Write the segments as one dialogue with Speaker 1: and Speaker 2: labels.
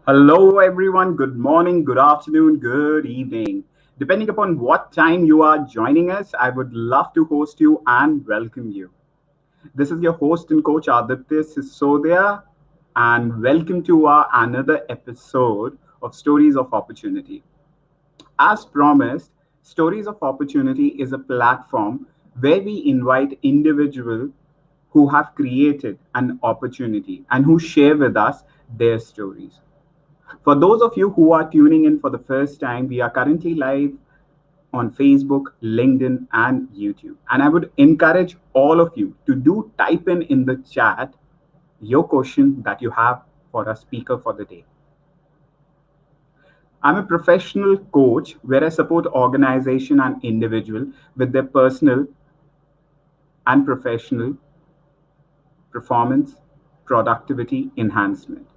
Speaker 1: Hello, everyone. Good morning, good afternoon, good evening. Depending upon what time you are joining us, I would love to host you and welcome you. This is your host and coach, Aditya Sisodia, and welcome to our another episode of Stories of Opportunity. As promised, Stories of Opportunity is a platform where we invite individuals who have created an opportunity and who share with us their stories. For those of you who are tuning in for the first time, we are currently live on Facebook, LinkedIn, and YouTube. And I would encourage all of you to do type in the chat your question that you have for a speaker for the day. I'm a professional coach where I support organization and individual with their personal and professional performance, productivity enhancement.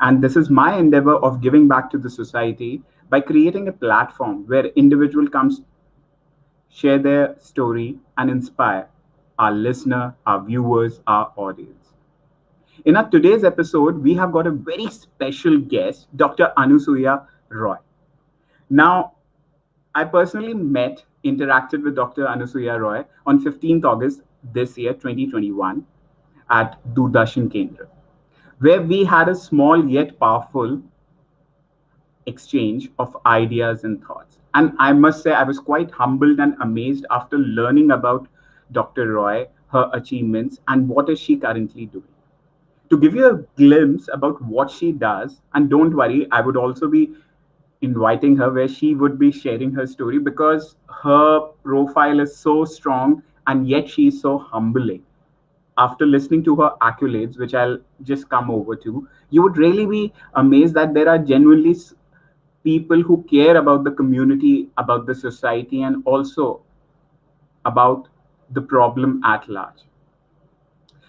Speaker 1: And this is my endeavor of giving back to the society by creating a platform where individual comes share their story and inspire our listener, our viewers, our audience. In our today's episode, we have got a very special guest, Dr. Anasuya Roy. Now, I personally interacted with Dr. Anasuya Roy on 15th August this year, 2021, at Doordarshan Kendra, where we had a small yet powerful exchange of ideas and thoughts. And I must say, I was quite humbled and amazed after learning about Dr. Roy, her achievements, and what is she currently doing. To give you a glimpse about what she does, and don't worry, I would also be inviting her where she would be sharing her story because her profile is so strong and yet she is so humbling. After listening to her accolades, which I'll just come over to, you would really be amazed that there are genuinely people who care about the community, about the society, and also about the problem at large.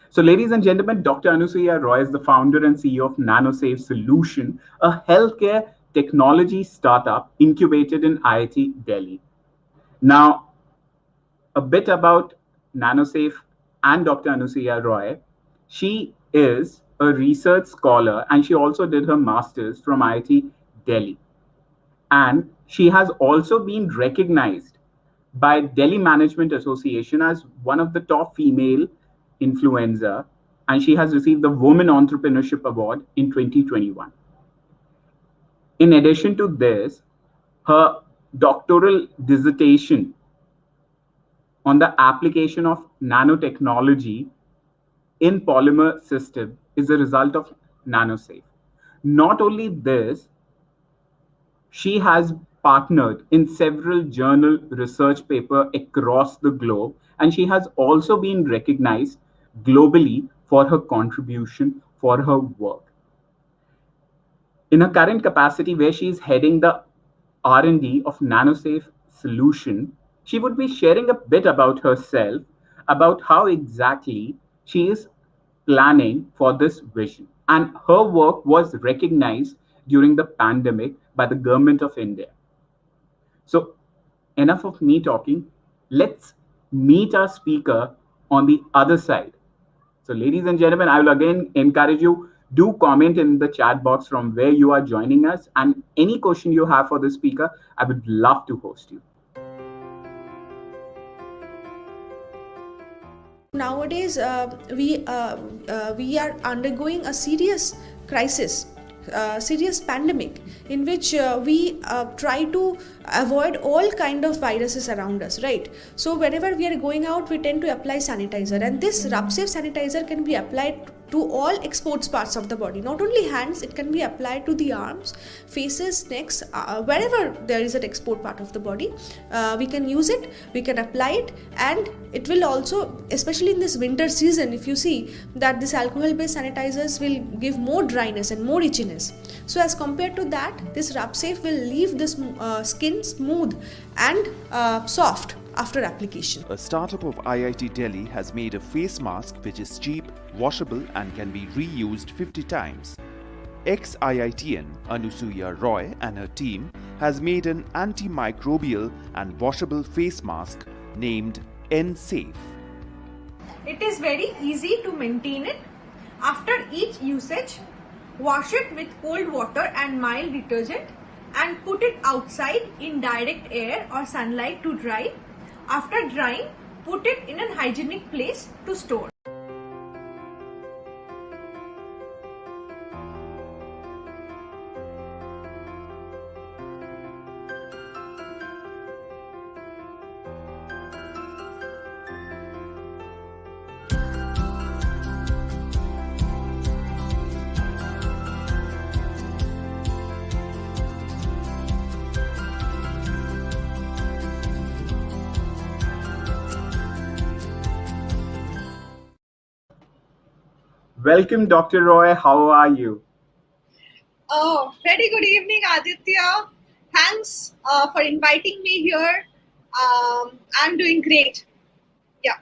Speaker 1: So, ladies and gentlemen, Dr. Anasuya Roy is the founder and CEO of Nanosafe Solution, a healthcare technology startup incubated in IIT Delhi. Now, a bit about Nanosafe and Dr. Anasuya Roy. She is a research scholar and she also did her master's from IIT Delhi. And she has also been recognized by Delhi Management Association as one of the top female influencer, and she has received the Women Entrepreneurship Award in 2021. In addition to this, her doctoral dissertation on the application of nanotechnology in polymer system is a result of Nanosafe. Not only this, she has partnered in several journal research papers across the globe, and she has also been recognized globally for her contribution for her work. In her current capacity, where she is heading the R&D of Nanosafe solution, she would be sharing a bit about herself, about how exactly she is planning for this vision. And her work was recognized during the pandemic by the government of India. So, enough of me talking. Let's meet our speaker on the other side. So, ladies and gentlemen, I will again encourage you do comment in the chat box from where you are joining us, and any question you have for the speaker, I would love to host you.
Speaker 2: Nowadays, we are undergoing a serious crisis, serious pandemic, in which we try to avoid all kind of viruses around us, right? So whenever we are going out, we tend to apply sanitizer, and this REUSABLE sanitizer can be applied to all exposed parts of the body, not only hands. It can be applied to the arms, faces, necks, wherever there is an exposed part of the body. We can use it, we can apply it, and it will also, especially in this winter season, if you see that this alcohol based sanitizers will give more dryness and more itchiness. So as compared to that, this REUSABLE will leave this skin smooth and soft after application.
Speaker 3: A startup of IIT Delhi has made a face mask which is cheap, washable and can be reused 50 times. Ex-IITian Anasuya Roy and her team has made an antimicrobial and washable face mask named N-Safe.
Speaker 4: It is very easy to maintain it. After each usage,
Speaker 2: Wash it with cold water and mild detergent and put it outside in direct air or sunlight to dry. After drying, put it in a hygienic place to store.
Speaker 1: Welcome, Dr. Roy. How are you?
Speaker 4: Oh, very good evening, Aditya. Thanks for inviting me here. I'm doing great. Yeah.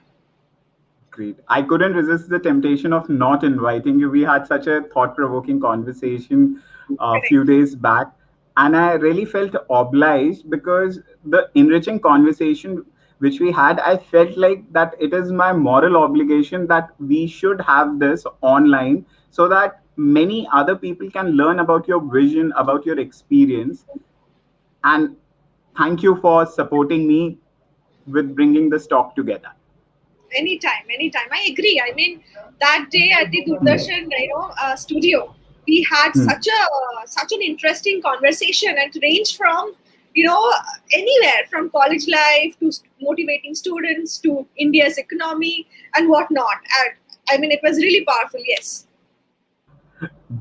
Speaker 1: Great. I couldn't resist the temptation of not inviting you. We had such a thought-provoking conversation a few days back, and I really felt obliged because the enriching conversation which we had, I felt like that it is my moral obligation that we should have this online so that many other people can learn about your vision, about your experience. And thank you for supporting me with bringing this talk together.
Speaker 4: Anytime, anytime. I agree. I mean, that day at the Doordarshan, studio, we had such an interesting conversation, and it ranged from anywhere from college life to motivating students to India's economy and whatnot. And I mean, it was really powerful. Yes.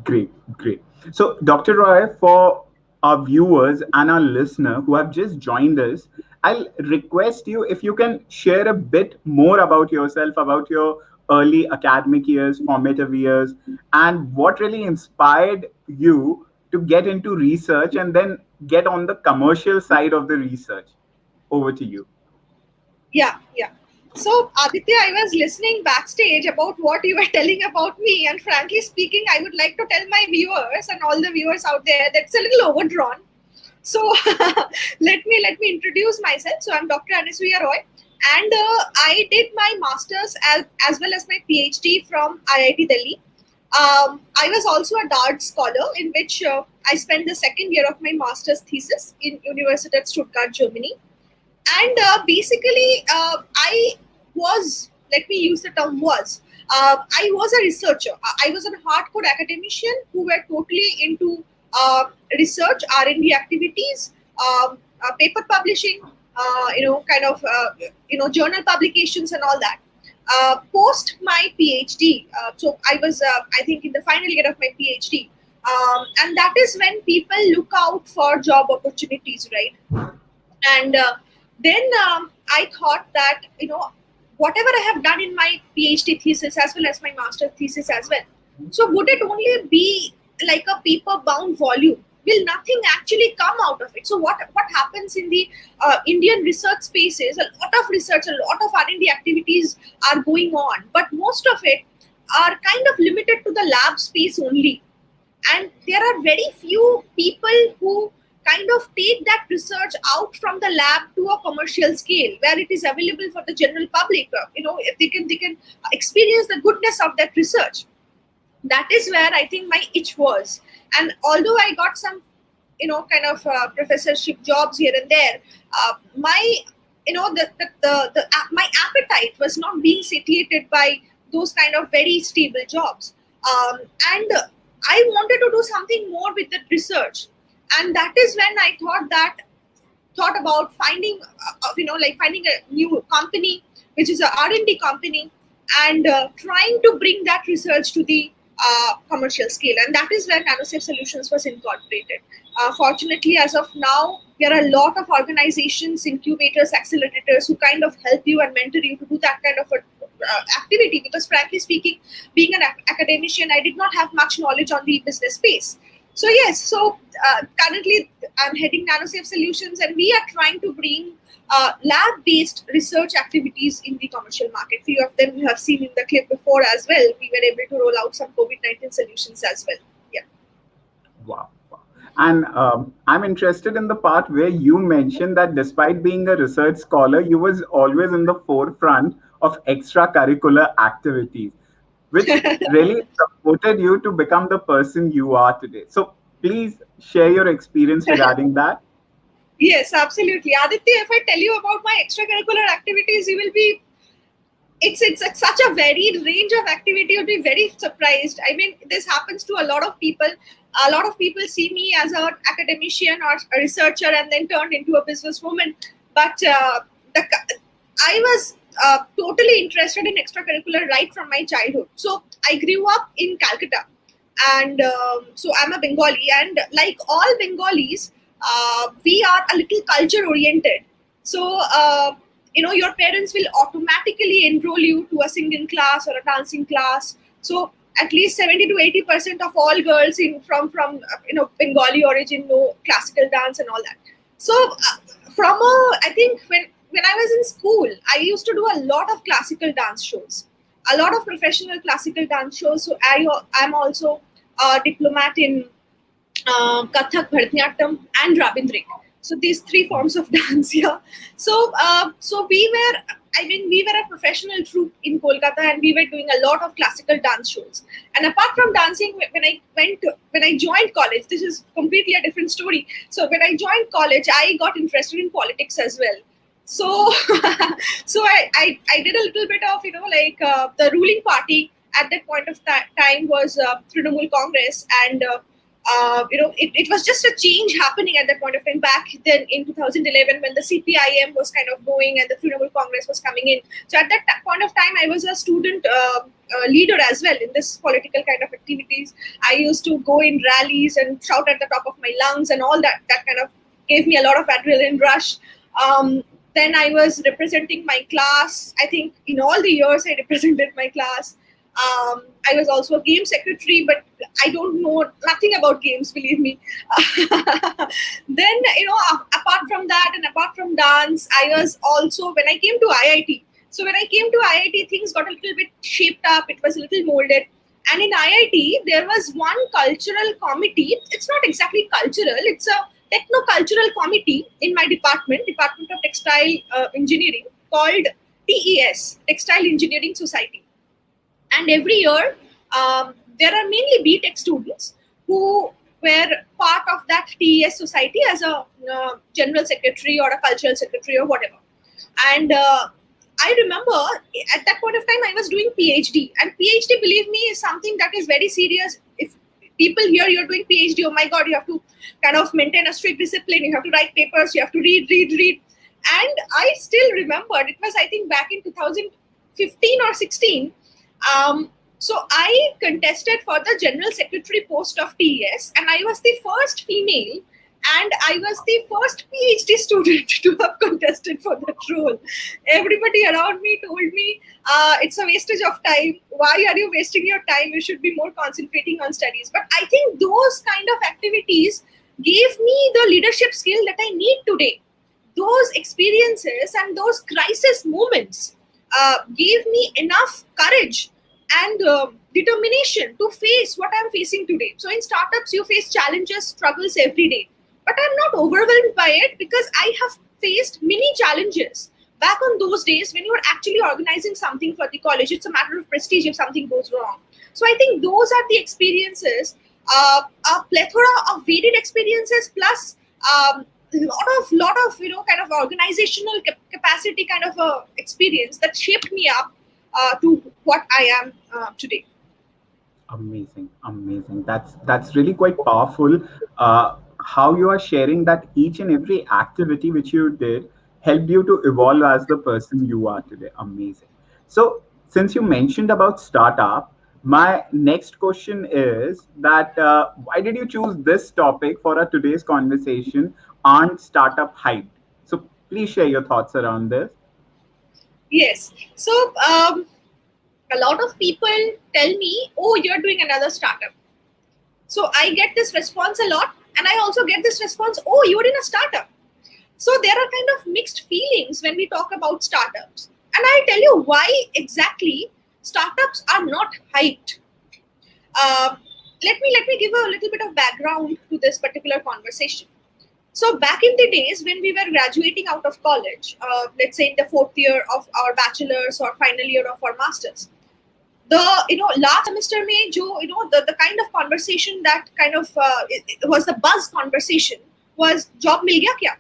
Speaker 1: Great, great. So, Dr. Roy, for our viewers and our listener who have just joined us, I'll request you if you can share a bit more about yourself, about your early academic years, formative years, and what really inspired you to get into research and then get on the commercial side of the research. Over to you.
Speaker 4: Yeah, yeah. So, Aditya, I was listening backstage about what you were telling about me, and frankly speaking, I would like to tell my viewers and all the viewers out there that it's a little overdrawn. So, let me introduce myself. So, I'm Dr. Anasuya Roy, and I did my master's as well as my PhD from IIT Delhi. I was also a DART scholar, in which I spent the second year of my master's thesis in University of Stuttgart, Germany. And basically, I was, let me use the term was, I was a researcher. I was a hardcore academician who were totally into research, R&D activities, paper publishing, journal publications and all that. Post my PhD, so I was, I think, in the final year of my PhD, and that is when people look out for job opportunities, right? And then I thought that whatever I have done in my PhD thesis as well as my master thesis as well, so would it only be like a paper bound volume? Will nothing actually come out of it? So what happens in the Indian research spaces? A lot of research, a lot of R&D activities are going on, but most of it are kind of limited to the lab space only, and there are very few people who kind of take that research out from the lab to a commercial scale where it is available for the general public. If they can experience the goodness of that research. That is where I think my itch was. And although I got some professorship jobs here and there, my my appetite was not being satiated by those kind of very stable jobs, and I wanted to do something more with that research. And that is when I thought about finding finding a new company which is a R&D company, and trying to bring that research to the commercial scale. And that is where Nanosafe Solutions was incorporated. Fortunately, as of now, there are a lot of organizations, incubators, accelerators who kind of help you and mentor you to do that kind of activity, because frankly speaking, being an academician, I did not have much knowledge on the business space. So yes, so currently I'm heading Nanosafe Solutions, and we are trying to bring lab-based research activities in the commercial market. Few of them you have seen in the clip before as well. We were able to roll out some COVID-19 solutions as well. Yeah.
Speaker 1: Wow. And I'm interested in the part where you mentioned that despite being a research scholar, you was always in the forefront of extracurricular activities. which really supported you to become the person you are today. So please share your experience regarding that.
Speaker 4: Yes, absolutely. Aditya, if I tell you about my extracurricular activities, you will be it's such a varied range of activity. You'll be very surprised. I mean, this happens to a lot of people. A lot of people see me as an academician or a researcher and then turned into a businesswoman. But the, I was totally interested in extracurricular right from my childhood. So I grew up in Calcutta, and so I'm a Bengali, and like all Bengalis, we are a little culture oriented. So your parents will automatically enroll you to a singing class or a dancing class. So at least 70 to 80% of all girls in from Bengali origin know classical dance and all that. So I think when I was in school, I used to do a lot of classical dance shows, a lot of professional classical dance shows. So I'm also a diplomat in Kathak, Bharatanatyam, and Rabindrik. So these three forms of dance, yeah. So we were a professional troupe in Kolkata, and we were doing a lot of classical dance shows. And apart from dancing, when I joined college, this is completely a different story. So when I joined college, I got interested in politics as well. So so I did a little bit of the ruling party at that point of time was Trinamool Congress, and it was just a change happening at that point of time. Back then in 2011, when the CPIM was kind of going and the Trinamool Congress was coming in, so at that point of time, I was a student leader as well in this political kind of activities. I used to go in rallies and shout at the top of my lungs and all that. That kind of gave me a lot of adrenaline rush. Then I was representing my class. I think in all the years I represented my class. I was also a game secretary, but I don't know nothing about games, believe me. Then, apart from that and apart from dance, I was also, when I came to IIT, so when I came to IIT, things got a little bit shaped up. It was a little molded. And in IIT, there was one cultural committee. It's not exactly cultural. It's a techno-cultural committee in my department of Textile Engineering, called TES, Textile Engineering Society. And every year, there are mainly BTech students who were part of that TES society as a general secretary or a cultural secretary or whatever. And I remember at that point of time, I was doing PhD. And PhD, believe me, is something that is very serious. If people hear you're doing PhD, oh my God, you have to kind of maintain a strict discipline. You have to write papers. You have to read. And I still remembered, it was, I think, back in 2015 or 16. So I contested for the general secretary post of TES, and I was the first female, and I was the first PhD student to have contested for that role. Everybody around me told me, it's a wastage of time. Why are you wasting your time? You should be more concentrating on studies. But I think those kind of activities gave me the leadership skill that I need today. Those experiences and those crisis moments gave me enough courage and determination to face what I'm facing today. So in startups, you face challenges, struggles every day. But I'm not overwhelmed by it because I have faced many challenges back on those days when you were actually organizing something for the college. It's a matter of prestige if something goes wrong. So I think those are the experiences, a plethora of varied experiences plus lot of kind of organizational capacity kind of experience that shaped me up to what I am today.
Speaker 1: Amazing. That's really quite powerful. How you are sharing that each and every activity which you did helped you to evolve as the person you are today. Amazing. So since you mentioned about startup, my next question is that why did you choose this topic for our today's conversation? Aren't startup hyped? So please share your thoughts around this.
Speaker 4: Yes. So a lot of people tell me, oh, you're doing another startup. So I get this response a lot, and I also get this response, oh, you're in a startup. So there are kind of mixed feelings when we talk about startups. And I'll tell you why exactly startups are not hyped. Let me give a little bit of background to this particular conversation. So back in the days when we were graduating out of college, let's say in the fourth year of our bachelor's or final year of our master's, the last semester mein jo the kind of conversation that kind of it was the buzz conversation was job mil gaya kya,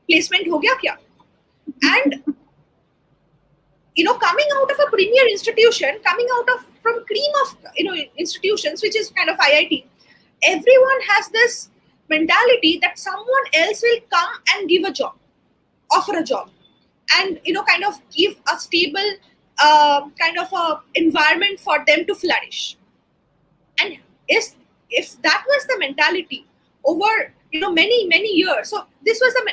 Speaker 4: placement ho gaya kya. And coming out of a premier institution, coming out of from cream of institutions, which is kind of IIT, everyone has this mentality that someone else will come and give a job, offer a job, and kind of give a stable kind of a environment for them to flourish. And if that was the mentality over many years, so this was the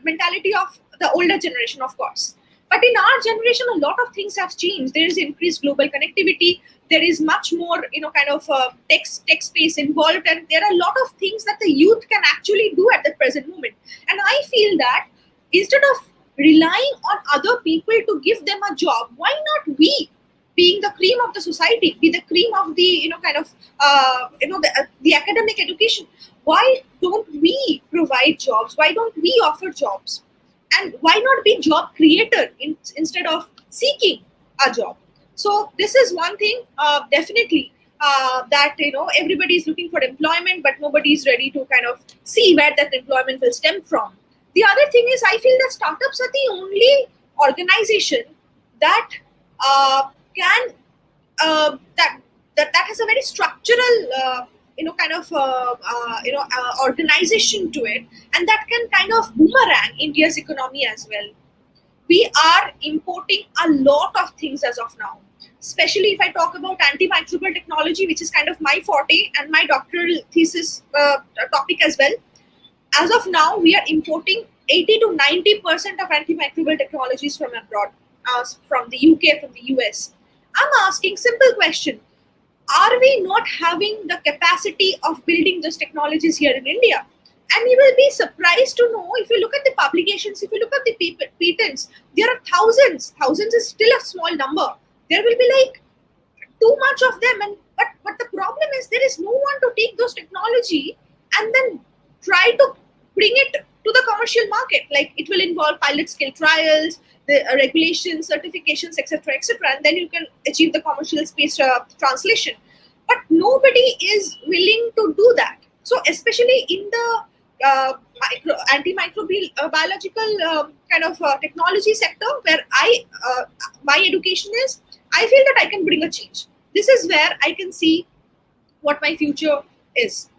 Speaker 4: mentality of the older generation, of course. But in our generation, a lot of things have changed. There is increased global connectivity. There is much more, kind of tech space involved, and there are a lot of things that the youth can actually do at the present moment. And I feel that instead of relying on other people to give them a job, why not we, being the cream of the society, be the cream of the kind of the academic education? Why don't we provide jobs? Why don't we offer jobs? And why not be job creator instead of seeking a job? So this is one thing, definitely, that everybody is looking for employment, but nobody is ready to kind of see where that employment will stem from. The other thing is, I feel that startups are the only organization that can that has a very structural kind of organization to it, and that can kind of boomerang India's economy as well. We are importing a lot of things as of now, especially if I talk about antimicrobial technology, which is kind of my forte and my doctoral thesis topic as well. As of now, we are importing 80 to 90% of antimicrobial technologies from abroad, from the UK, from the US. I'm asking simple question: are we not having the capacity of building those technologies here in India? And you will be surprised to know, if you look at the publications, if you look at the patents, there are thousands. Thousands is still a small number. There will be like too much of them, and but the problem is there is no one to take those technology and then try to bring it to the commercial market. Like, it will involve pilot scale trials, the regulations, certifications, etc., etc., and then you can achieve the commercial space translation. But nobody is willing to do that. So especially in the antimicrobial biological kind of technology sector, where my education is, I feel that I can bring a change. This is where I can see what my future is.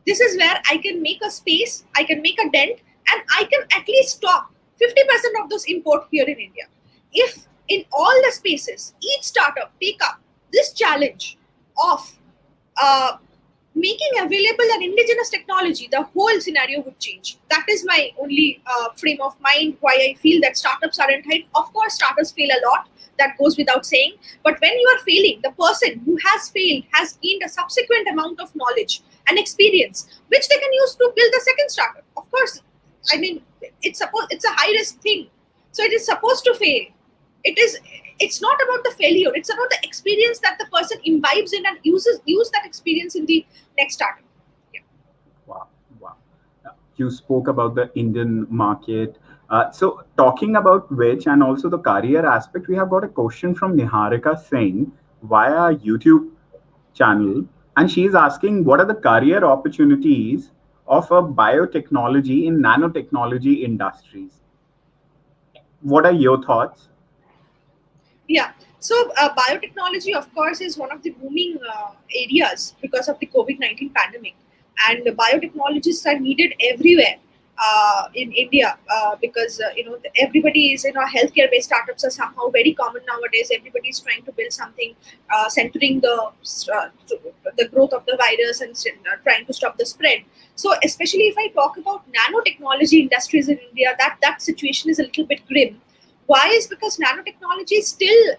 Speaker 4: This is where I can make a space, I can make a dent, and I can at least stop 50% of those import here in India. If in all the spaces, each startup take up this challenge of making available an indigenous technology, the whole scenario would change. That is my only frame of mind why I feel that startups aren't hyped. Of course, startups fail a lot. That goes without saying. But when you are failing, the person who has failed has gained a subsequent amount of knowledge and experience, which they can use to build the second startup. Of course, I mean, it's a high risk thing, so it is supposed to fail. It's not about the failure, it's about the experience that the person imbibes in and use that experience in the next startup. Yeah.
Speaker 1: Wow. You spoke about the Indian market. So talking about which, and also the career aspect, we have got a question from Niharika Singh via YouTube channel, and she is asking, what are the career opportunities of a biotechnology in nanotechnology industries? What are your thoughts?
Speaker 4: Yeah. So biotechnology, of course, is one of the booming areas because of the COVID-19 pandemic, and biotechnologists are needed everywhere in India because everybody is healthcare-based startups are somehow very common nowadays. Everybody is trying to build something centering the growth of the virus and trying to stop the spread. So especially if I talk about nanotechnology industries in India, that situation is a little bit grim. Why? Is because nanotechnology still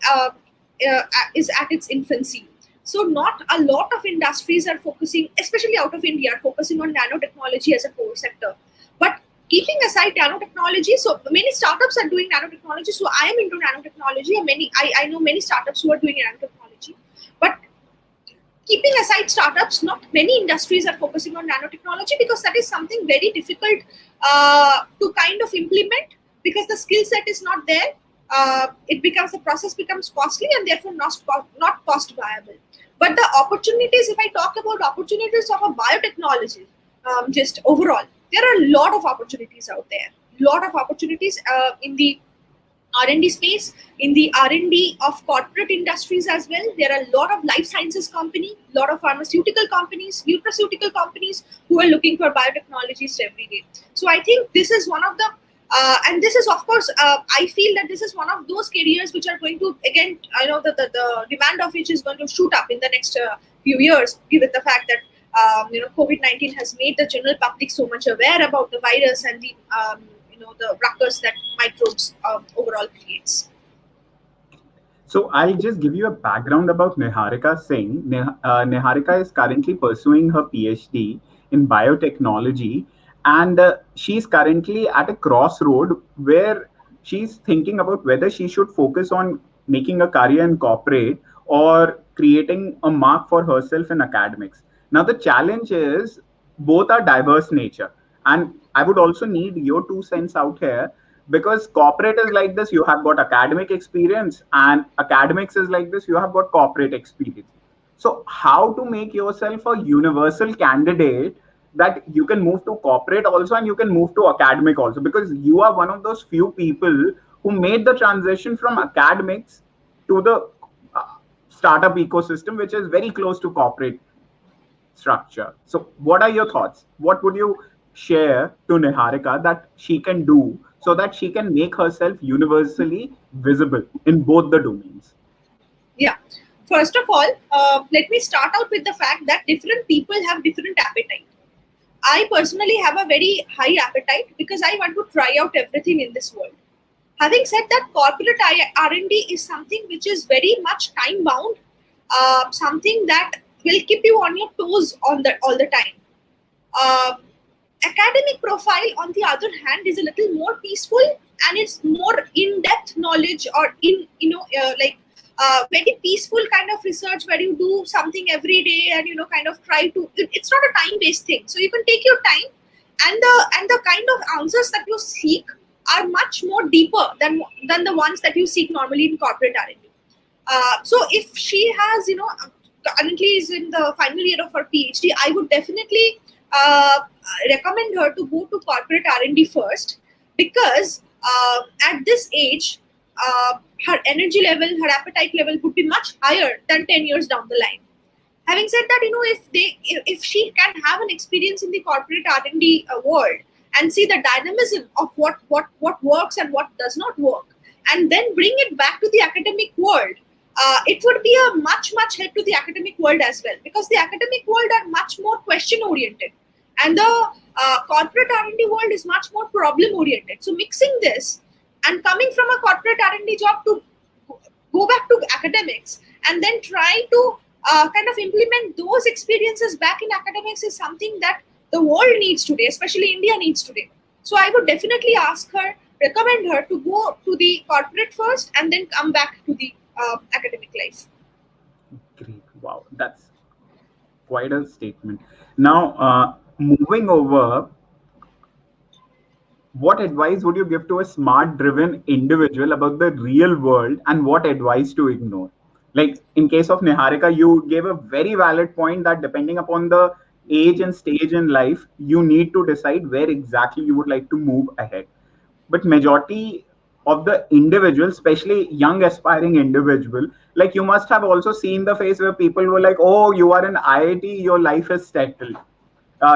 Speaker 4: is at its infancy. So not a lot of industries are focusing, especially out of India, are focusing on nanotechnology as a core sector. But keeping aside nanotechnology, so many startups are doing nanotechnology. So I am into nanotechnology, and I know many startups who are doing nanotechnology. But keeping aside startups, not many industries are focusing on nanotechnology because that is something very difficult to kind of implement, because the skill set is not there. the process becomes costly and therefore not cost viable. But the opportunities, if I talk about opportunities of a biotechnology, just overall, there are a lot of opportunities out there. Lot of opportunities in the R&D space, in the R&D of corporate industries as well. There are a lot of life sciences company, lot of pharmaceutical companies, nutraceutical companies who are looking for biotechnologies every day. So I think this is one of the and this is, of course, I feel that this is one of those careers which are going to, again, I know that the demand of which is going to shoot up in the next few years, given the fact that COVID-19 has made the general public so much aware about the virus and the the ruckus that microbes overall creates.
Speaker 1: So I'll just give you a background about Niharika Singh. Niharika is currently pursuing her PhD in biotechnology, and she's currently at a crossroad where she's thinking about whether she should focus on making a career in corporate or creating a mark for herself in academics. Now the challenge is both are diverse nature, and I would also need your 2 cents out here, because corporate is like this, you have got academic experience, and academics is like this, you have got corporate experience. So how to make yourself a universal candidate that you can move to corporate also and you can move to academic also, because you are one of those few people who made the transition from academics to the startup ecosystem, which is very close to corporate structure. So what are your thoughts? What would you share to Niharika that she can do so that she can make herself universally visible in both the domains?
Speaker 4: Yeah. First of all, let me start out with the fact that different people have different appetite. I personally have a very high appetite because I want to try out everything in this world. Having said that, corporate R&D is something which is very much time bound, something that will keep you on your toes all the time. Academic profile, on the other hand, is a little more peaceful and it's more in-depth knowledge, or very peaceful kind of research where you do something every day and kind of try to. It's not a time-based thing, so you can take your time, and the kind of answers that you seek are much more deeper than the ones that you seek normally in corporate R&D. So if she has, currently is in the final year of her PhD, I would definitely recommend her to go to corporate R&D first, because at this age, her energy level, her appetite level would be much higher than 10 years down the line. Having said that, if she can have an experience in the corporate R&D world and see the dynamism of what works and what does not work, and then bring it back to the academic world, it would be a much help to the academic world as well, because the academic world are much more question oriented, and the corporate R&D world is much more problem oriented. So mixing this and coming from a corporate R&D job to go back to academics and then try to kind of implement those experiences back in academics is something that the world needs today, especially India needs today. So I would definitely recommend her to go to the corporate first and then come back to the academic life.
Speaker 1: Great. Wow, that's quite a statement. Now, moving over, what advice would you give to a smart driven individual about the real world, and what advice to ignore? Like in case of Niharika, you gave a very valid point that depending upon the age and stage in life, you need to decide where exactly you would like to move ahead. But majority of the individual, especially young aspiring individual, like you must have also seen the phase where people were like, oh, you are in IIT, your life is settled.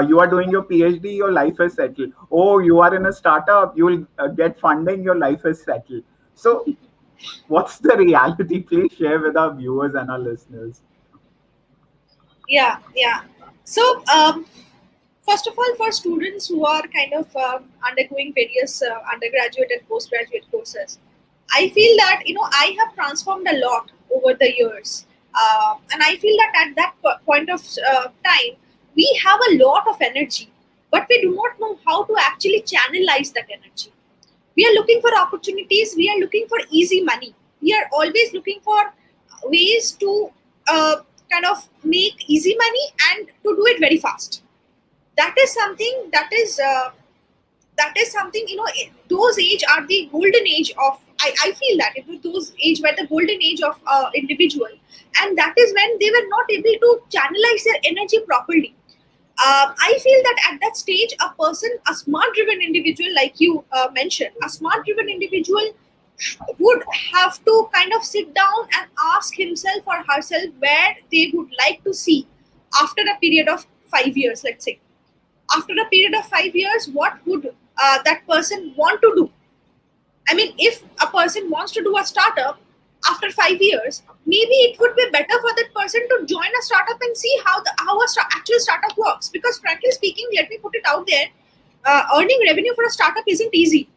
Speaker 1: You are doing your PhD, your life is settled. Oh, you are in a startup, you will get funding, your life is settled. So what's the reality? Please share with our viewers and our listeners.
Speaker 4: Yeah. So first of all, for students who are kind of undergoing various undergraduate and postgraduate courses, I feel that I have transformed a lot over the years, and I feel that at that point of time we have a lot of energy, but we do not know how to actually channelize that energy. We are looking for opportunities. We are looking for easy money. We are always looking for ways to kind of make easy money and to do it very fast. That is something that is that is something, those age are the golden age of, I feel that those age were the golden age of individual, and that is when they were not able to channelize their energy properly. I feel that at that stage, a person, a smart driven individual, like you mentioned, a smart driven individual would have to kind of sit down and ask himself or herself where they would like to see after a period of 5 years, let's say. After a period of 5 years, what would that person want to do? I mean, if a person wants to do a startup after 5 years, maybe it would be better for that person to join a startup and see how actual startup works. Because frankly speaking, let me put it out there, earning revenue for a startup isn't easy.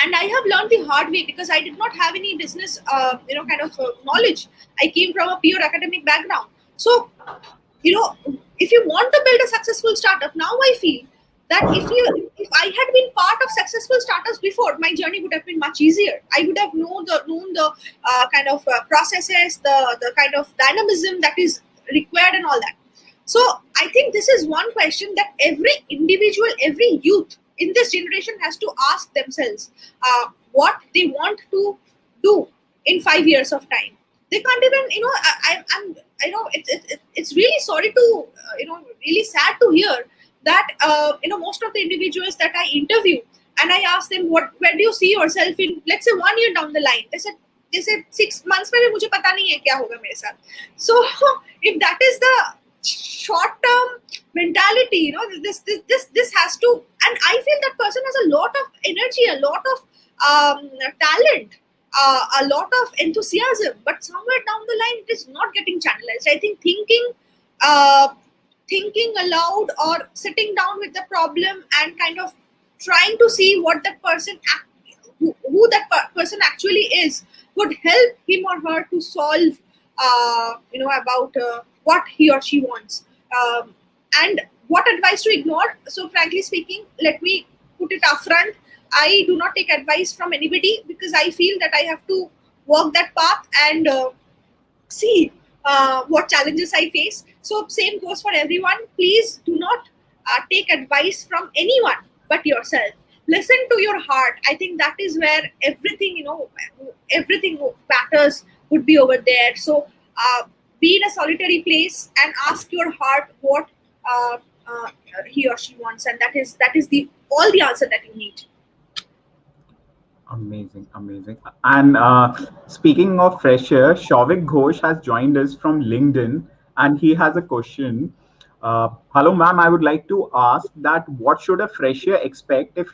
Speaker 4: And I have learned the hard way, because I did not have any business, knowledge. I came from a pure academic background. So, if you want to build a successful startup, now I feel that if I had been part of successful startups before, my journey would have been much easier. I would have known the kind of processes, the kind of dynamism that is required and all that. So I think this is one question that every individual, every youth in this generation has to ask themselves, what they want to do in 5 years of time. They can't even, I'm it's really sorry to, really sad to hear that, most of the individuals that I interview, and I ask them, where do you see yourself in, let's say, 1 year down the line? They said 6 months में भी मुझे पता नहीं है क्या होगा मेरे साथ. So if that is the short term mentality, this has to, and I feel that person has a lot of energy, a lot of talent, a lot of enthusiasm, but somewhere down the line it is not getting channelized. I think thinking aloud, or sitting down with the problem and kind of trying to see what that person who that person actually is, would help him or her to solve about what he or she wants, and what advice to ignore. So frankly speaking, let me put it upfront, I do not take advice from anybody, because I feel that I have to walk that path and see what challenges I face. So same goes for everyone. Please do not take advice from anyone but yourself. Listen to your heart. I think that is where everything, everything matters would be over there. So be in a solitary place and ask your heart what he or she wants, and that is all the answer that you need.
Speaker 1: Amazing. And speaking of fresher, Shavik Ghosh has joined us from LinkedIn, and he has a question. Hello, ma'am. I would like to ask that what should a fresher expect if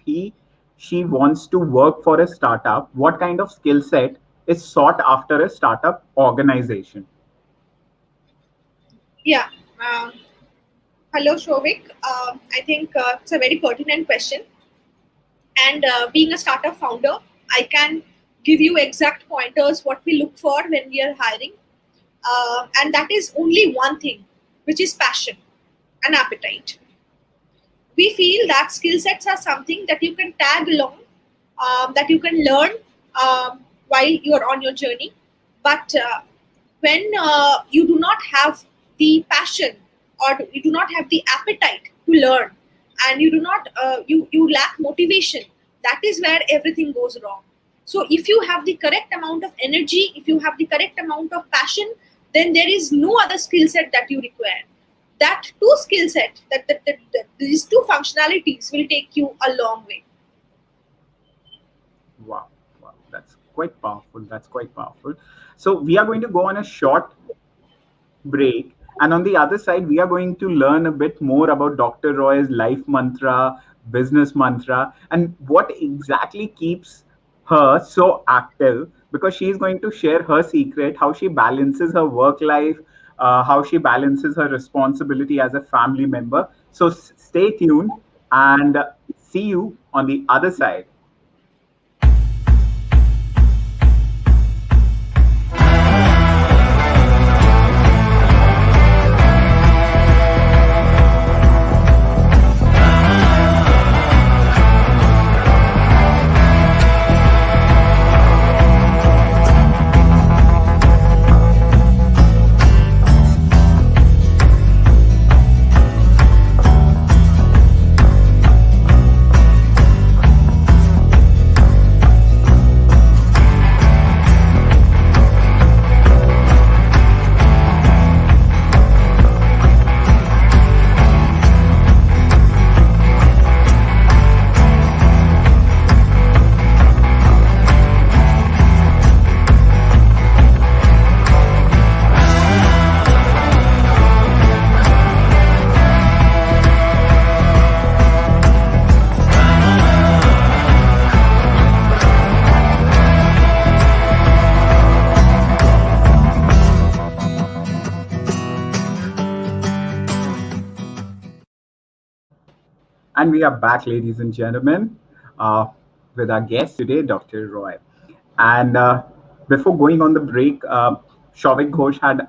Speaker 1: she wants to work for a startup? What kind of skill set is sought after a startup organization?
Speaker 4: Yeah. Hello, Shavik. I think it's a very pertinent question. And being a startup founder, I can give you exact pointers what we look for when we are hiring. And that is only one thing, which is passion and appetite. We feel that skill sets are something that you can tag along, that you can learn while you are on your journey. But when you do not have the passion, or you do not have the appetite to learn, and you do not you lack motivation, that is where everything goes wrong. So if you have the correct amount of energy, if you have the correct amount of passion, then there is no other skill set that you require. That two skill set, these two functionalities will take you a long way.
Speaker 1: Wow, that's quite powerful. So we are going to go on a short break, and on the other side, we are going to learn a bit more about Dr. Roy's life mantra, business mantra, and what exactly keeps her so active, because she is going to share her secret, how she balances her work life, how she balances her responsibility as a family member. So stay tuned and see you on the other side. And we are back, ladies and gentlemen, uh, with our guest today, Dr. Roy. And before going on the break, Shavik Ghosh had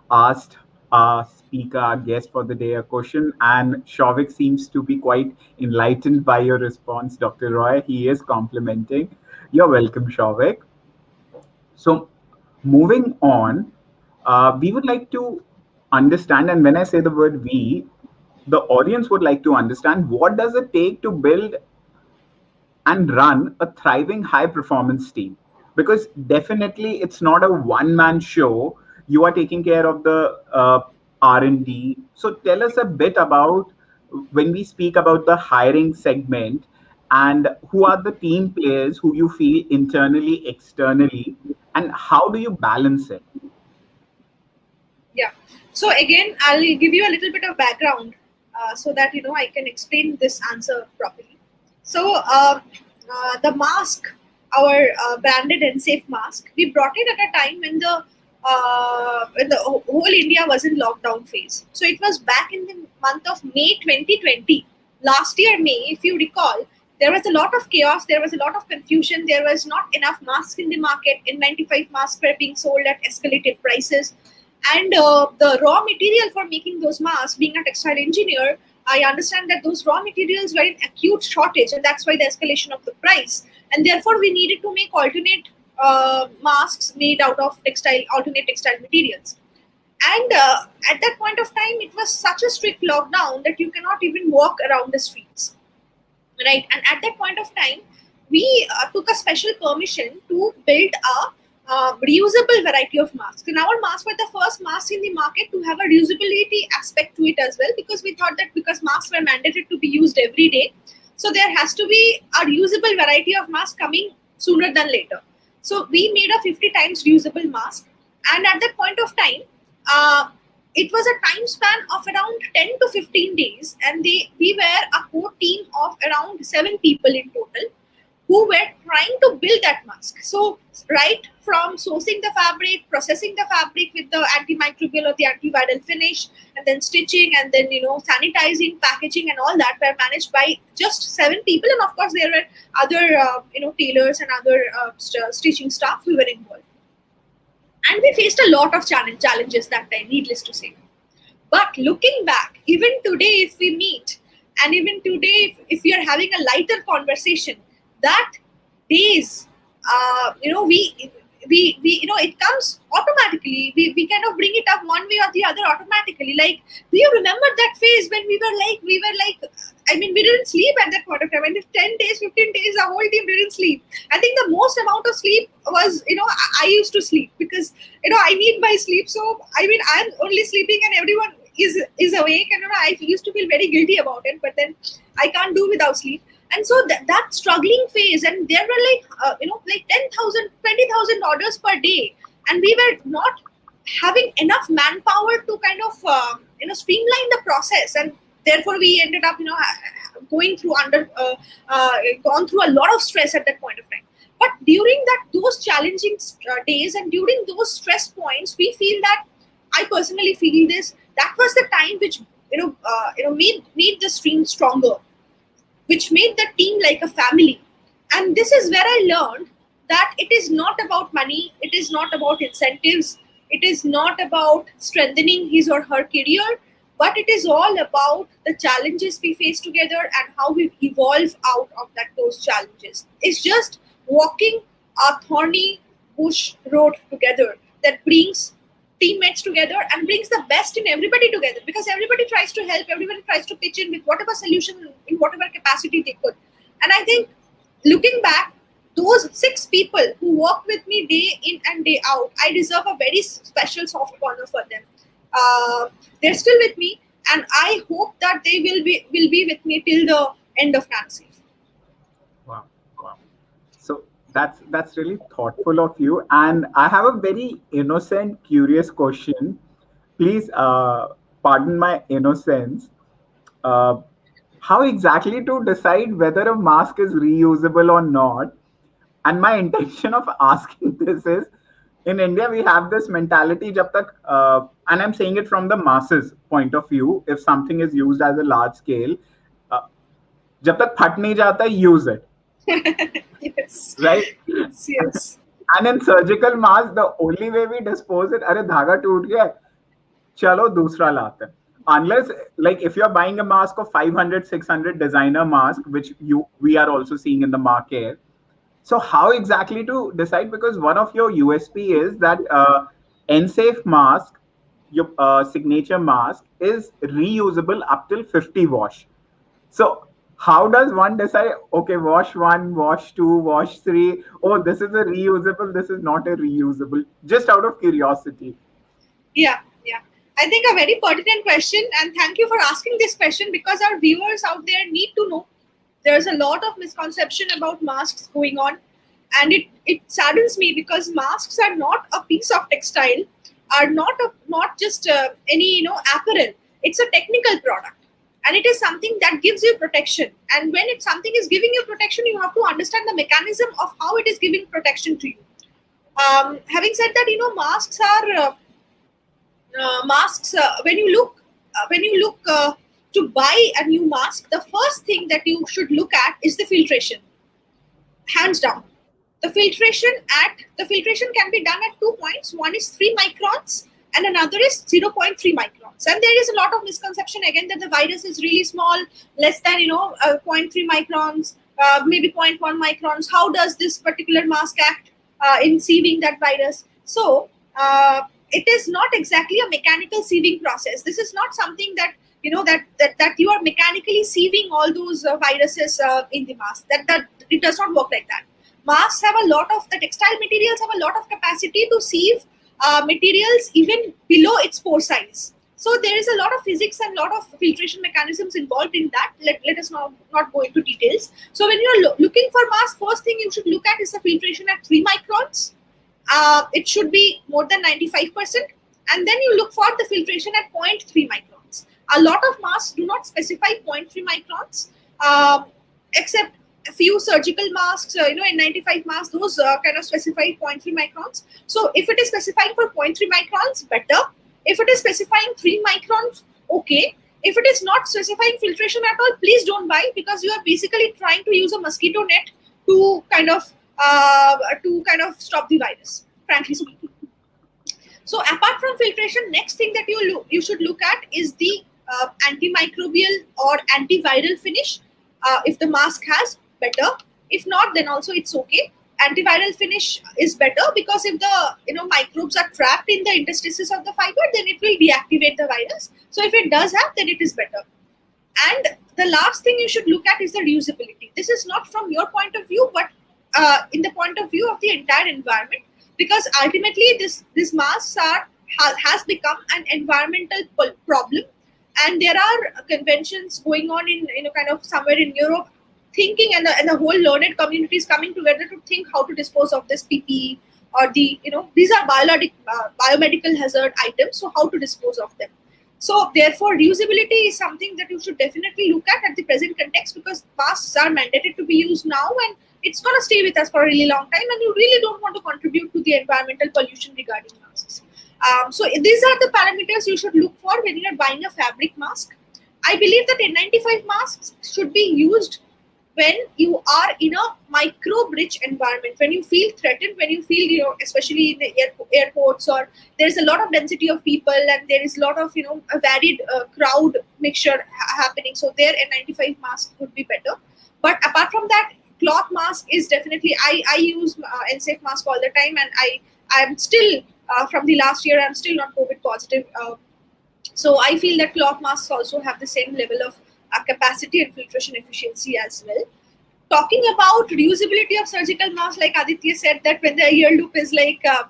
Speaker 1: asked our speaker, our guest for the day, a question, and Shavik seems to be quite enlightened by your response, Dr. Roy. He is complimenting. You're welcome, Shavik. So, moving on, we would like to understand, and when I say the word we, the audience would like to understand what does it take to build and run a thriving high performance team, because definitely it's not a one man show. You are taking care of the R&D. So tell us a bit about, when we speak about the hiring segment, and who are the team players who you feel internally, externally, and how do you balance it?
Speaker 4: Yeah. So again, I'll give you a little bit of background so that I can explain this answer properly. So the mask, our branded and safe mask, we brought it at a time when the whole India was in lockdown phase. So it was back in the month of May 2020. Last year May, if you recall, there was a lot of chaos. There was a lot of confusion. There was not enough masks in the market. N95 masks were being sold at escalated prices, and the raw material for making those masks, being a textile engineer, I understand that those raw materials were in acute shortage, and that's why the escalation of the price. And therefore, we needed to make alternate masks made out of alternate textile materials. And at that point of time, it was such a strict lockdown that you cannot even walk around the streets, right? And at that point of time, we took a special permission to build a reusable variety of masks. And our masks were the first masks in the market to have a reusability aspect to it as well, because we thought that because masks were mandated to be used every day, so there has to be a reusable variety of mask coming sooner than later. So we made a 50 times reusable mask, and at that point of time, it was a time span of around 10 to 15 days, and we were a core team of around 7 people in total who were trying to build that mask. So right from sourcing the fabric, processing the fabric with the antimicrobial or the antiviral finish, and then stitching, and then sanitizing, packaging, and all that were managed by just 7 people. And of course, there were other tailors and other stitching staff who were involved. And we faced a lot of challenges that time, needless to say. But looking back, even today, if we meet, and even today, if we are having a lighter conversation, that days, it comes automatically. We kind of bring it up one way or the other automatically. Like, do you remember that phase when we were like, I mean, we didn't sleep at that point of time. And if 10 days, 15 days, the whole team didn't sleep. I think the most amount of sleep was, I used to sleep because, I need my sleep. So, I mean, I'm only sleeping and everyone is awake. And, I used to feel very guilty about it. But then I can't do without sleep. And so that struggling phase, and there were like 10,000, 20,000 orders per day. And we were not having enough manpower to kind of, streamline the process. And therefore we ended up, gone through a lot of stress at that point of time. But during those challenging days and during those stress points, we feel that, I personally feel this, that was the time which, made the stream stronger, which made the team like a family. And this is where I learned that it is not about money, it is not about incentives, it is not about strengthening his or her career, but it is all about the challenges we face together and how we evolve out of those challenges. It's just walking a thorny bush road together that brings teammates together and brings the best in everybody together, because everybody tries to help, everybody tries to pitch in with whatever solution in whatever capacity they could. And I think, looking back, those 6 people who work with me day in and day out, I deserve a very special soft corner for them. They're still with me, and I hope that they will be with me till the end of Nanosafe.
Speaker 1: Wow, wow. So that's really thoughtful of you. And I have a very innocent, curious question. Please pardon my innocence. Uh, how exactly to decide whether a mask is reusable or not? And my intention of asking this is, in India, we have this mentality, jab tak, and I'm saying it from the masses point of view, if something is used as a large scale, uh, जब तक फट नहीं जाता, use it,
Speaker 4: Yes.
Speaker 1: right?
Speaker 4: Yes. Yes.
Speaker 1: And in surgical mask, the only way we dispose it, अरे धागा टूट गया, चलो दूसरा लाते हैं. Unless, like, if you're buying a mask of 500, 600 designer mask, which we are also seeing in the market. So how exactly to decide? Because one of your USP is that NSafe mask, your signature mask, is reusable up till 50 wash. So how does one decide, okay, wash 1, wash 2, wash 3, oh, this is a reusable, this is not a reusable, just out of curiosity?
Speaker 4: Yeah, yeah. I think a very pertinent question, and thank you for asking this question, because our viewers out there need to know there's a lot of misconception about masks going on, and it saddens me because masks are not a piece of textile, are not just any apparel. It's a technical product, and it is something that gives you protection. And when something is giving you protection, you have to understand the mechanism of how it is giving protection to you. Having said that, masks are masks. When you look to buy a new mask, the first thing that you should look at is the filtration. Hands down, the filtration can be done at 2 points. One is 3 microns, and another is 0.3 microns. And there is a lot of misconception again that the virus is really small, less than 0.3 microns, maybe 0.1 microns. How does this particular mask act in sieving that virus? So it is not exactly a mechanical sieving process. This is not something that that you are mechanically sieving all those viruses in the mask. That it does not work like that. Masks have a lot of, the textile materials have a lot of capacity to sieve materials even below its pore size. So there is a lot of physics and a lot of filtration mechanisms involved in that. Let us not go into details. So when you're looking for masks, first thing you should look at is the filtration at 3 microns. It should be more than 95%. And then you look for the filtration at 0.3 microns. A lot of masks do not specify 0.3 microns, except a few surgical masks, N95 masks, those kind of specify 0.3 microns. So if it is specifying for 0.3 microns, better. If it is specifying 3 microns, okay. If it is not specifying filtration at all, please don't buy, because you are basically trying to use a mosquito net to kind of stop the virus, frankly speaking. So apart from filtration, next thing that you should look at is the antimicrobial or antiviral finish. If the mask has, better. If not, then also it's okay. Antiviral finish is better, because if the microbes are trapped in the interstices of the fiber, then it will deactivate the virus. So if it does have, then it is better. And the last thing you should look at is the reusability. This is not from your point of view, but in the point of view of the entire environment, because ultimately these masks has become an environmental problem, and there are conventions going on in kind of somewhere in Europe, thinking, and the whole learned community is coming together to think how to dispose of this PPE, or these are biomedical hazard items, so how to dispose of them. So therefore reusability is something that you should definitely look at the present context, because masks are mandated to be used now, and it's going to stay with us for a really long time, and you really don't want to contribute to the environmental pollution regarding masks. So these are the parameters you should look for when you are buying a fabric mask. I believe that N95 masks should be used when you are in a microbe-rich environment, when you feel threatened, when you feel, especially in the airports, or there's a lot of density of people, and there is a lot of, a varied crowd mixture happening. So there, N95 mask would be better. But apart from that, cloth mask is definitely, I use NSafe mask all the time, and I'm still, from the last year, I'm still not COVID positive. So I feel that cloth masks also have the same level of capacity and filtration efficiency as well. Talking about reusability of surgical masks, like Aditya said, that when the ear loop is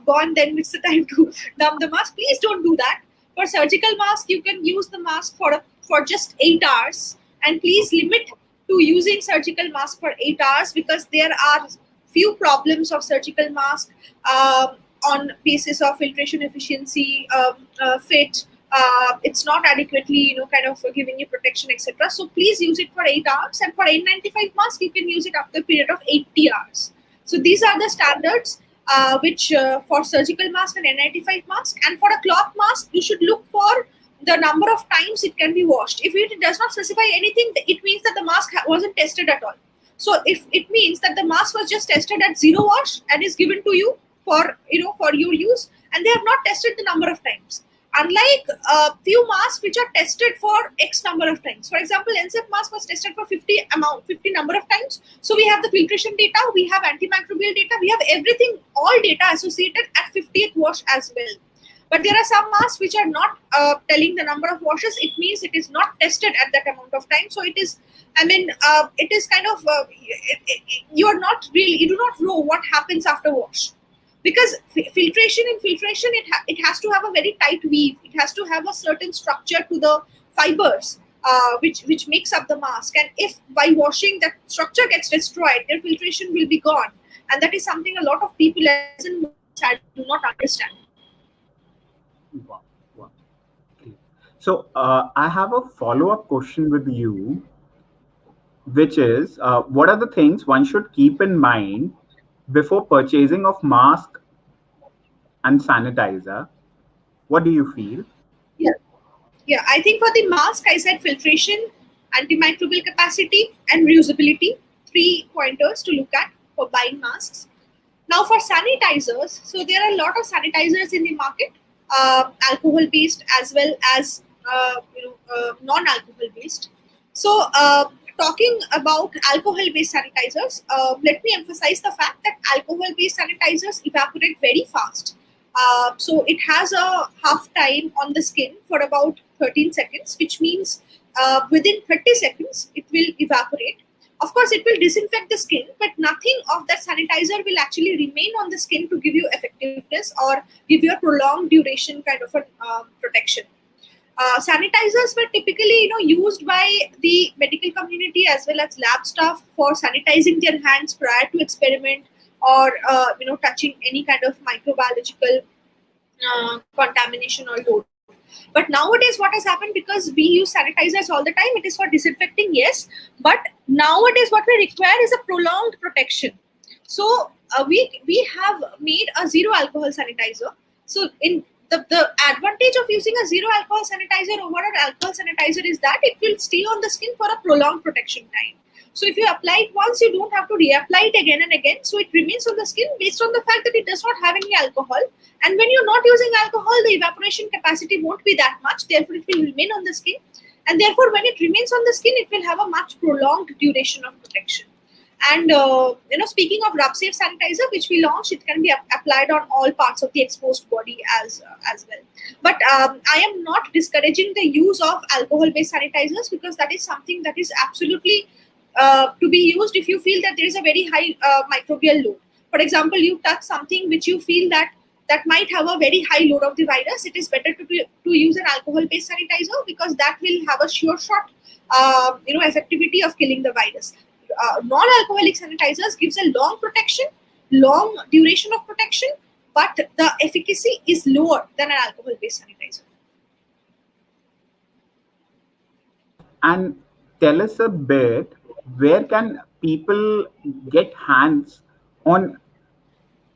Speaker 4: gone, then it's the time to dump the mask. Please don't do that. For surgical mask, you can use the mask for just 8 hours, and please limit to using surgical mask for 8 hours, because there are few problems of surgical mask on basis of filtration efficiency, fit. It's not adequately, kind of giving you protection, etc. So please use it for 8 hours, and for N95 mask, you can use it after a period of 80 hours. So these are the standards which for surgical mask and N95 mask. And for a cloth mask, you should look for the number of times it can be washed. If it does not specify anything, it means that the mask wasn't tested at all. So if it means that the mask was just tested at 0 wash and is given to you for for your use, and they have not tested the number of times. Unlike few masks which are tested for X number of times. For example, NSAFE mask was tested for 50 number of times. So we have the filtration data, we have antimicrobial data, we have everything, all data associated at 50th wash as well. But there are some masks which are not telling the number of washes. It means it is not tested at that amount of time. So it is, it is kind of, you are not really, you do not know what happens after wash. Because filtration, it has to have a very tight weave. It has to have a certain structure to the fibers, which makes up the mask. And if by washing that structure gets destroyed, their filtration will be gone. And that is something a lot of people as in do not understand.
Speaker 1: Wow. Wow. Okay. So I have a follow-up question with you, which is, what are the things one should keep in mind before purchasing of mask and sanitizer? What do you feel?
Speaker 4: Yeah, I think for the mask, I said filtration, antimicrobial capacity, and reusability. 3 pointers to look at for buying masks. Now for sanitizers, so there are a lot of sanitizers in the market, alcohol-based as well as non-alcohol based. So talking about alcohol-based sanitizers, let me emphasize the fact that alcohol-based sanitizers evaporate very fast. So it has a half time on the skin for about 13 seconds, which means within 30 seconds it will evaporate. Of course, it will disinfect the skin, but nothing of that sanitizer will actually remain on the skin to give you effectiveness or give you a prolonged duration kind of a protection. Sanitizers were typically used by the medical community as well as lab staff for sanitizing their hands prior to experiment or touching any kind of microbiological contamination or load. But nowadays what has happened, because we use sanitizers all the time, it is for disinfecting, yes, but nowadays what we require is a prolonged protection. So we have made a zero alcohol sanitizer. So in the advantage of using a zero alcohol sanitizer over an alcohol sanitizer is that it will stay on the skin for a prolonged protection time. So if you apply it once, you don't have to reapply it again and again. So it remains on the skin based on the fact that it does not have any alcohol. And when you're not using alcohol, the evaporation capacity won't be that much. Therefore, it will remain on the skin. And therefore, when it remains on the skin, it will have a much prolonged duration of protection. And speaking of rub-safe sanitizer, which we launched, it can be applied on all parts of the exposed body as well. But I am not discouraging the use of alcohol-based sanitizers, because that is something that is absolutely to be used if you feel that there is a very high microbial load. For example, you touch something which you feel that might have a very high load of the virus. It is better to use an alcohol-based sanitizer, because that will have a sure shot effectivity of killing the virus. Non-alcoholic sanitizers gives a long protection, long duration of protection, but the efficacy is lower than an alcohol-based sanitizer.
Speaker 1: And tell us a bit, where can people get hands on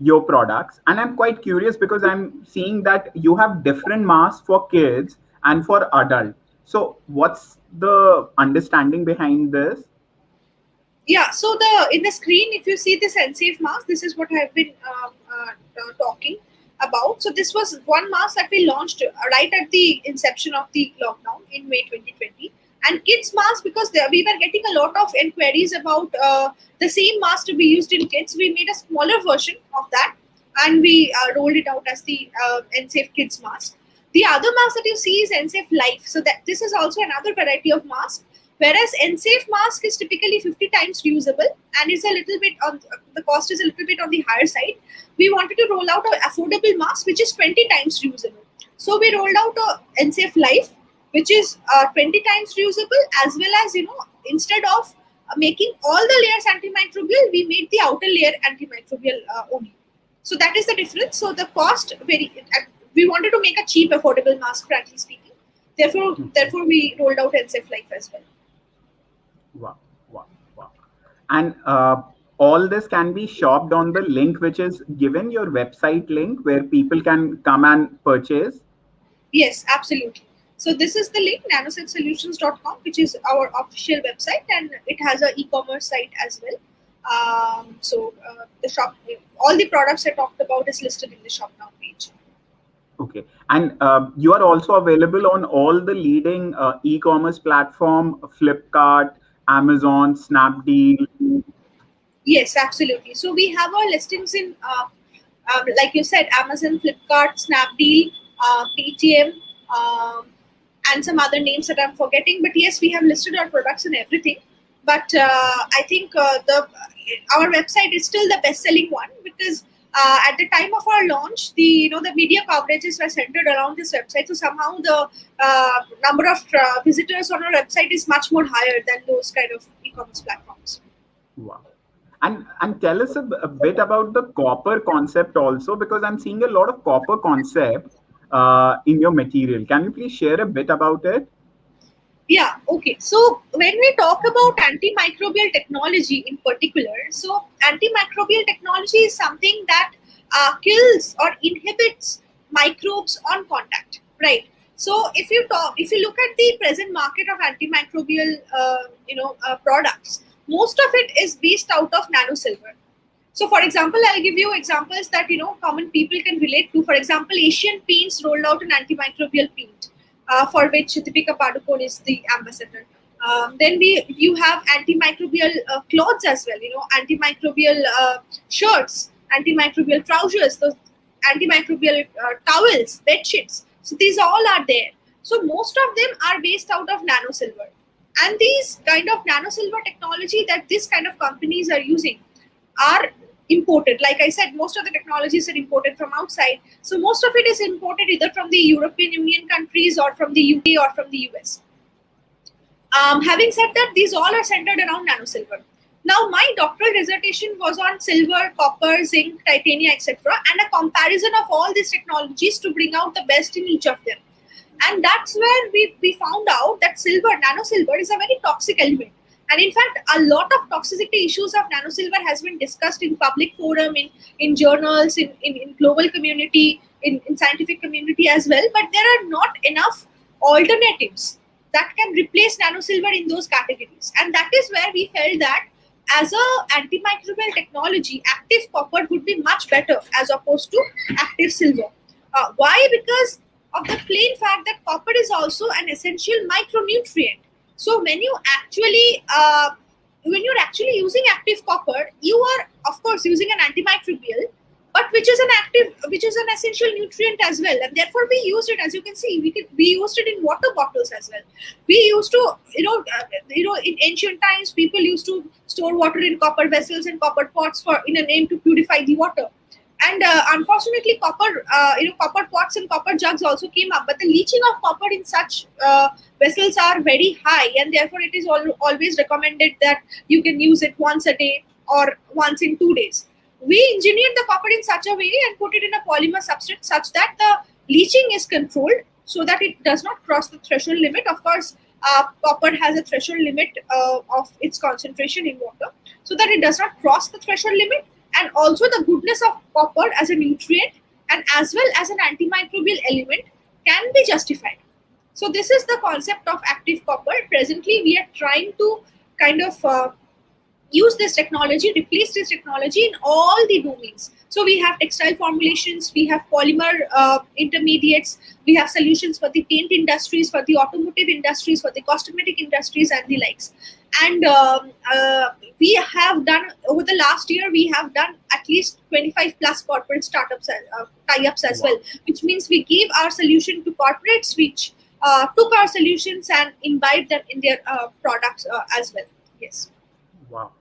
Speaker 1: your products? And I'm quite curious because I'm seeing that you have different masks for kids and for adults. So what's the understanding behind this?
Speaker 4: Yeah, so in the screen, if you see this NSAFE mask, this is what I've been talking about. So this was one mask that we launched right at the inception of the lockdown in May 2020. And kids mask, because we were getting a lot of inquiries about the same mask to be used in kids, we made a smaller version of that, and we rolled it out as the NSAFE kids mask. The other mask that you see is NSAFE Life. So that this is also another variety of mask. Whereas NSAFE mask is typically 50 times reusable and is a little bit on the cost is a little bit on the higher side. We wanted to roll out an affordable mask which is 20 times reusable. So we rolled out a NSAFE Life, which is 20 times reusable, as well as instead of making all the layers antimicrobial, we made the outer layer antimicrobial only. So that is the difference. So the cost we wanted to make a cheap, affordable mask, frankly speaking. Therefore, we rolled out NSAFE Life as well.
Speaker 1: Wow. And all this can be shopped on the link which is given, your website link, where people can come and purchase?
Speaker 4: Yes, absolutely. So this is the link, nanosafesolutions.com, which is our official website, and it has an e-commerce site as well. The shop, all the products I talked about is listed in the shop now page.
Speaker 1: Okay. And you are also available on all the leading e-commerce platform, Flipkart, Amazon, Snapdeal.
Speaker 4: Yes, absolutely. So we have our listings in, like you said, Amazon, Flipkart, Snapdeal, Paytm, and some other names that I'm forgetting. But yes, we have listed our products and everything. But I think our website is still the best-selling one, because at the time of our launch, the media coverages were centered around this website. So somehow the number of visitors on our website is much more higher than those kind of e-commerce platforms.
Speaker 1: Wow. And tell us a bit about the copper concept also, because I'm seeing a lot of copper concept in your material. Can you please share a bit about it?
Speaker 4: Yeah, okay. So when we talk about antimicrobial technology in particular, so antimicrobial technology is something that kills or inhibits microbes on contact, right? So if you look at the present market of antimicrobial, products, most of it is based out of nanosilver. So, for example, I'll give you examples that common people can relate to. For example, Asian Paints rolled out an antimicrobial paint, for which Deepika Padukone is the ambassador. Then you have antimicrobial clothes as well. Antimicrobial shirts, antimicrobial trousers, those antimicrobial towels, bed sheets. So these all are there. So most of them are based out of nanosilver, and these kind of nanosilver technology that this kind of companies are using are imported. Like I said, most of the technologies are imported from outside. So most of it is imported either from the European Union countries or from the UK or from the US. Having said that, these all are centered around nanosilver. Now, my doctoral dissertation was on silver, copper, zinc, titanium, etc., and a comparison of all these technologies to bring out the best in each of them. And that's where we found out that nanosilver, is a very toxic element. And in fact, a lot of toxicity issues of nanosilver has been discussed in public forum, in journals, in global community, in scientific community as well. But there are not enough alternatives that can replace nanosilver in those categories. And that is where we felt that as a antimicrobial technology, active copper would be much better as opposed to active silver. Why? Because of the plain fact that copper is also an essential micronutrient. So when you're actually using active copper, you are of course using an antimicrobial, but which is an essential nutrient as well, and therefore we used it. As you can see, we used it in water bottles as well. We used to in ancient times, people used to store water in copper vessels and copper pots in an aim to purify the water. And unfortunately, copper pots and copper jugs also came up. But the leaching of copper in such vessels are very high, and therefore it is always recommended that you can use it once a day or once in 2 days. We engineered the copper in such a way and put it in a polymer substrate such that the leaching is controlled so that it does not cross the threshold limit. Of course, copper has a threshold limit of its concentration in water, so that it does not cross the threshold limit. And also the goodness of copper as a nutrient and as well as an antimicrobial element can be justified. So this is the concept of active copper. Presently, we are trying to kind of use this technology, replace this technology in all the domains. So we have textile formulations, we have polymer intermediates, we have solutions for the paint industries, for the automotive industries, for the cosmetic industries and the likes. And we have done, over the last year, we have done at least 25 plus corporate startups tie-ups as well, which means we gave our solution to corporates which took our solutions and imbibed them in their products as well. Yes.
Speaker 1: Wow,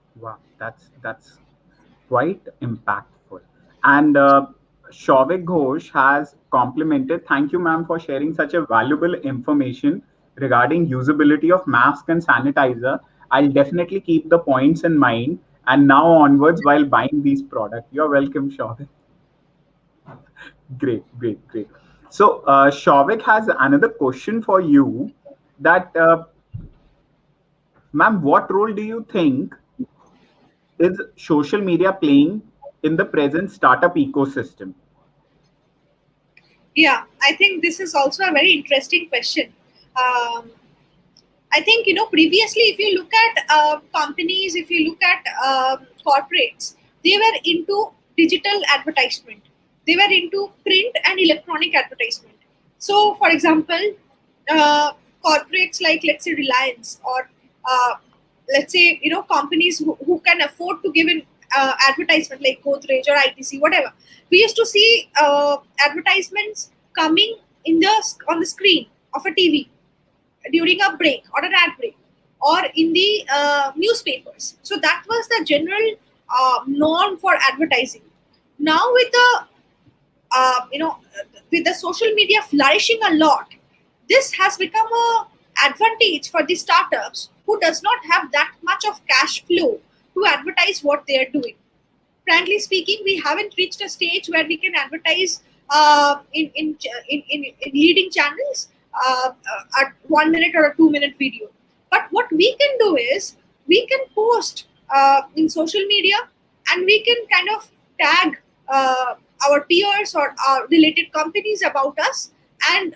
Speaker 1: that's quite impactful. And Shavik Ghosh has complimented. Thank you, ma'am, for sharing such a valuable information regarding usability of mask and sanitizer. I'll definitely keep the points in mind and now onwards while buying these products. You're welcome, Shavik. Great. So Shavik has another question for you. That, ma'am, what role do you think is social media playing in the present startup ecosystem?
Speaker 4: Yeah, I think this is also a very interesting question. um, I think, previously, if you look at companies, if you look at corporates, they were into digital advertisement. They were into print and electronic advertisement. So, for example, uh, corporates like, let's say, Reliance, or uh, let's say, companies who can afford to give in advertisement like Godrej or ITC, whatever. We used to see advertisements coming on the screen of a TV during a break or an ad break, or in the newspapers. So that was the general norm for advertising. Now with the with the social media flourishing a lot, this has become a advantage for the startups who does not have that much of cash flow to advertise what they are doing. Frankly speaking, we haven't reached a stage where we can advertise in leading channels at 1 minute or a 2 minute video. But what we can do is we can post in social media, and we can kind of tag our peers or related companies about us. And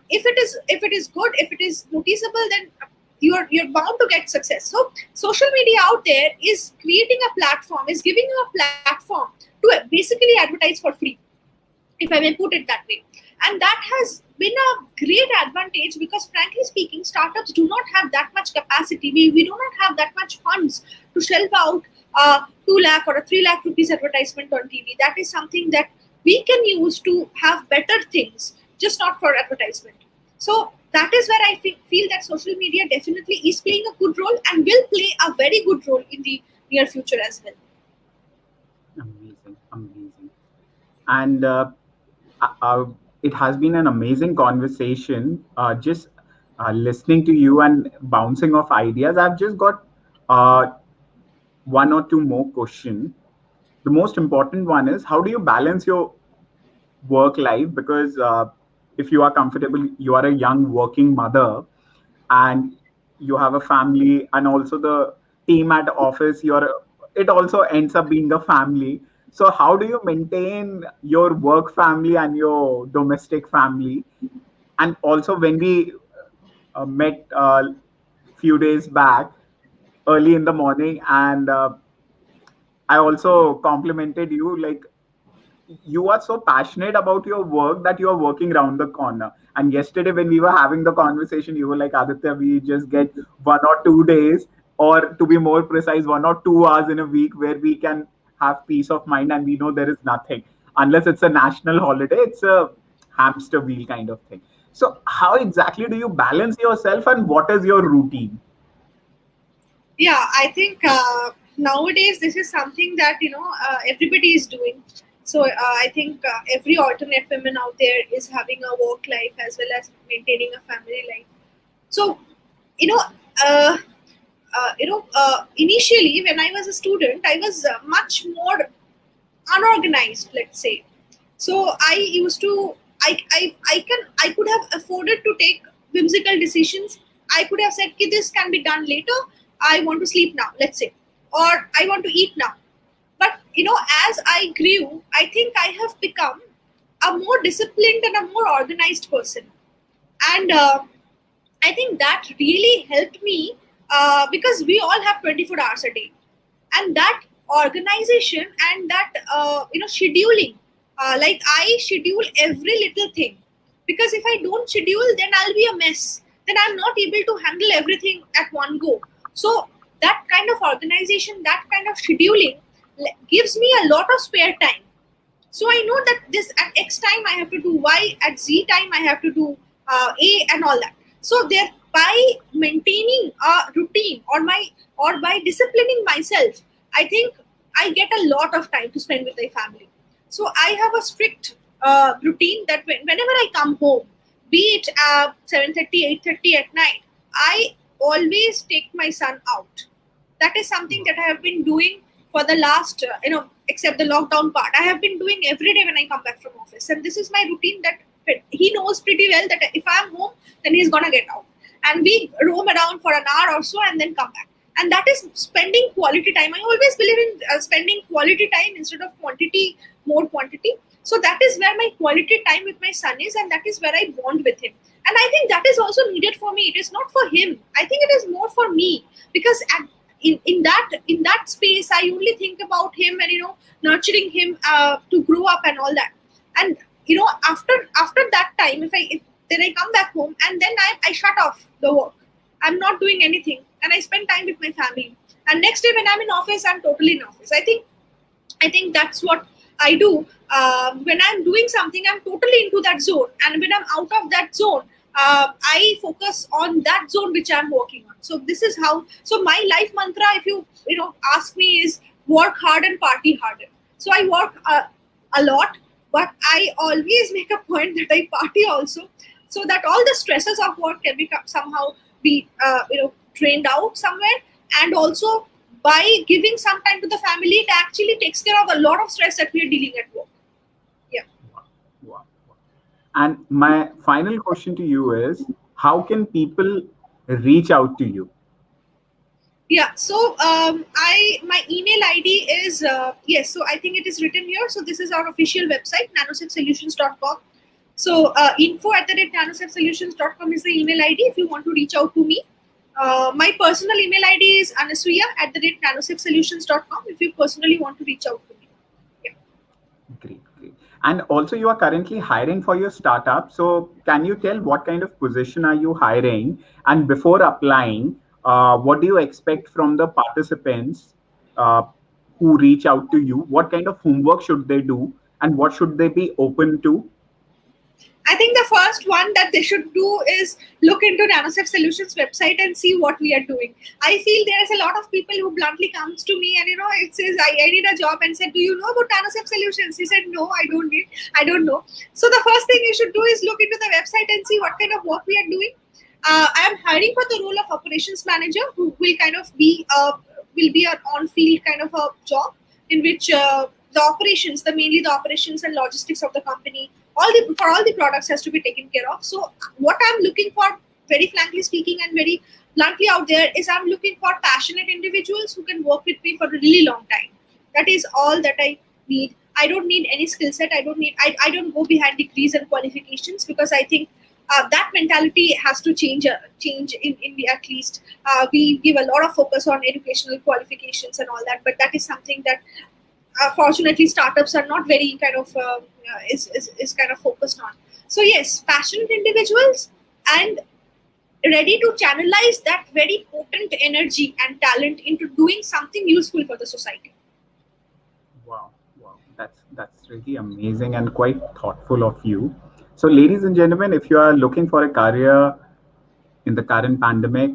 Speaker 4: if it is good, if it is noticeable, then you're bound to get success. So social media out there is creating a platform, is giving you a platform to basically advertise for free, if I may put it that way. And that has been a great advantage, because frankly speaking, startups do not have that much capacity. We do not have that much funds to shell out 2 lakh or a 3 lakh rupees advertisement on TV. That is something that we can use to have better things, just not for advertisement. So that is where I feel that social media definitely is playing a good role, and will play a very good role in the near future as well.
Speaker 1: Amazing, amazing. And uh, it has been an amazing conversation. Just listening to you and bouncing off ideas, I've just got uh, one or two more questions. The most important one is, how do you balance your work life? Because if you are comfortable, you are a young working mother, and you have a family, and also the team at office, it also ends up being a family. So how do you maintain your work family and your domestic family? And also, when we met few days back early in the morning, and I also complimented you, like, you are so passionate about your work that you are working around the corner. And yesterday, when we were having the conversation, you were like, Aditya, we just get 1 or 2 days, or to be more precise, 1 or 2 hours in a week where we can have peace of mind, and we know there is nothing. Unless it's a national holiday, it's a hamster wheel kind of thing. So, how exactly do you balance yourself, and what is your routine?
Speaker 4: Yeah, I think nowadays this is something that everybody is doing. So I think every alternate women out there is having a work life as well as maintaining a family life. So you know uh, initially when I was a student, I was much more unorganized, let's say. So I used to, I could have afforded to take whimsical decisions. I could have said, "Ki, this can be done later. I want to sleep now," let's say, or I want to eat now. But as I grew, I think I have become a more disciplined and a more organized person. And I think that really helped me, because we all have 24 hours a day, and that organization and that scheduling, like I schedule every little thing, because if I don't schedule, then I'll be a mess. Then I'm not able to handle everything at one go. So that kind of organization, that kind of scheduling gives me a lot of spare time. So I know that this at X time I have to do Y, at Z time I have to do A, and all that. So there, by maintaining a routine, or by disciplining myself, I think I get a lot of time to spend with my family. So I have a strict routine that whenever I come home, be it 7:30, 8:30 at night, I always take my son out. That is something that I have been doing for the last, except the lockdown part. I have been doing every day when I come back from office, and this is my routine that he knows pretty well, that if I'm home, then he's gonna get out, and we roam around for an hour or so, and then come back. And that is spending quality time. I always believe in spending quality time instead of quantity, more quantity. So that is where my quality time with my son is, and that is where I bond with him. And I think that is also also needed for me. It is not for him. I think it is more for me, because in that space I only think about him and nurturing him to grow up and all that. And after that time, if then I come back home and then I shut off the work. I'm not doing anything and I spend time with my family. And next day when I'm in office, I'm totally in office. I think that's what I do. When I'm doing something, I'm totally into that zone, and when I'm out of that zone, I focus on that zone which I'm working on. So this is how. So my life mantra, if you ask me, is work hard and party harder. So I work a lot, but I always make a point that I party also, so that all the stresses of work can somehow be drained out somewhere. And also, by giving some time to the family, it actually takes care of a lot of stress that we are dealing at work. Yeah.
Speaker 1: Wow. And my final question to you is, how can people reach out to you?
Speaker 4: Yeah. So my email ID is yes. So I think it is written here. So this is our official website, nanosafesolutions.com. So info@nanosafesolutions.com is the email ID if you want to reach out to me. My personal email ID is anasuya@nanosafesolutions.com if you personally want to reach out to me. Yeah.
Speaker 1: Great. And also, you are currently hiring for your startup. So can you tell what kind of position are you hiring? And before applying, what do you expect from the participants who reach out to you? What kind of homework should they do? And what should they be open to?
Speaker 4: I think the first one that they should do is look into Nanosafe Solutions website and see what we are doing. I feel there is a lot of people who bluntly comes to me and it says I need a job and said, do you know about Nanosafe Solutions? He said, no, I don't know. So the first thing you should do is look into the website and see what kind of work we are doing. I am hiring for the role of operations manager, who will kind of be an on-field kind of a job in which mainly the operations and logistics of the company, for all the products has to be taken care of. So what I'm looking for, very frankly speaking and very bluntly out there, is I'm looking for passionate individuals who can work with me for a really long time. That is all that I need. I don't need any skill set. I don't go behind degrees and qualifications, because I think that mentality has to change in India at least. We give a lot of focus on educational qualifications and all that, but that is something that fortunately startups are not very kind of is kind of focused on. So yes, passionate individuals and ready to channelize that very potent energy and talent into doing something useful for the society.
Speaker 1: Wow, that's really amazing and quite thoughtful of you. So ladies and gentlemen, if you are looking for a career in the current pandemic,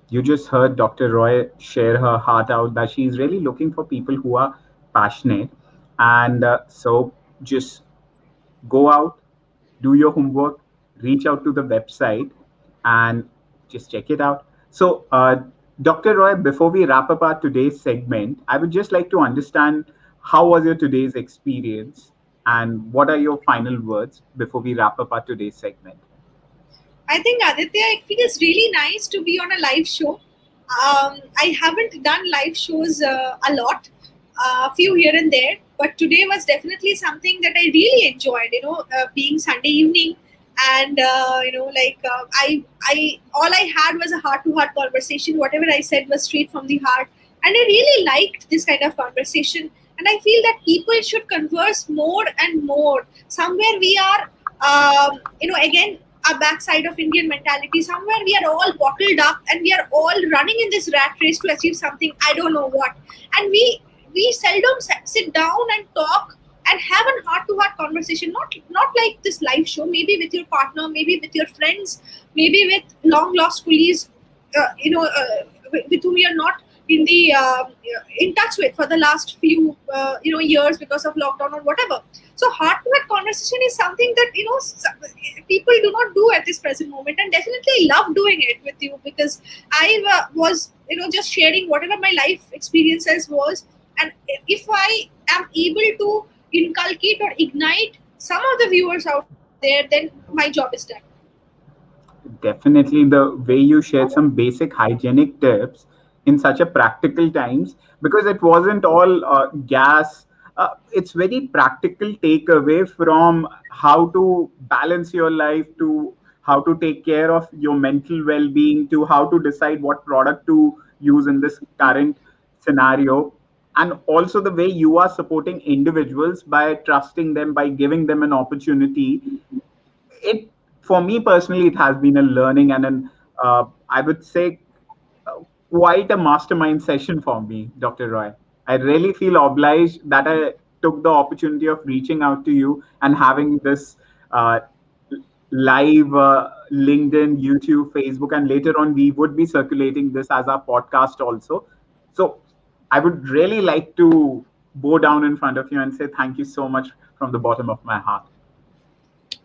Speaker 1: you just heard Dr. Roy share her heart out that she's really looking for people who are passionate. And so just go out, do your homework, reach out to the website and just check it out. So Dr. Roy, before we wrap up our today's segment, I would just like to understand, how was your today's experience and what are your final words before we wrap up our today's segment?
Speaker 4: I think, Aditya, it feels really nice to be on a live show. I haven't done live shows a lot, a few here and there, but today was definitely something that I really enjoyed. Being Sunday evening, and I all I had was a heart-to-heart conversation. Whatever I said was straight from the heart, and I really liked this kind of conversation. And I feel that people should converse more and more. Somewhere we are, again, a backside of Indian mentality. Somewhere we are all bottled up and we are all running in this rat race to achieve something, I don't know what. And we seldom sit down and talk and have a heart-to-heart conversation. Not like this live show. Maybe with your partner, maybe with your friends, maybe with long-lost colleagues, with whom you are not in touch with for the last few years because of lockdown or whatever. So heart-to-heart conversation is something that people do not do at this present moment, and definitely love doing it with you, because I was just sharing whatever my life experiences was, and if I am able to inculcate or ignite some of the viewers out there, then my job is done.
Speaker 1: Definitely, the way you shared some basic hygienic tips in such a practical times, because it wasn't all gas. It's very practical takeaway from how to balance your life, to how to take care of your mental well-being, to how to decide what product to use in this current scenario, and also the way you are supporting individuals by trusting them, by giving them an opportunity. It, for me personally, it has been a learning and an I would say uh, quite a mastermind session for me, Dr. Roy. I really feel obliged that I took the opportunity of reaching out to you and having this uh, live LinkedIn, YouTube, Facebook, and later on we would be circulating this as our podcast also. So I would really like to bow down in front of you and say thank you so much from the bottom of my heart.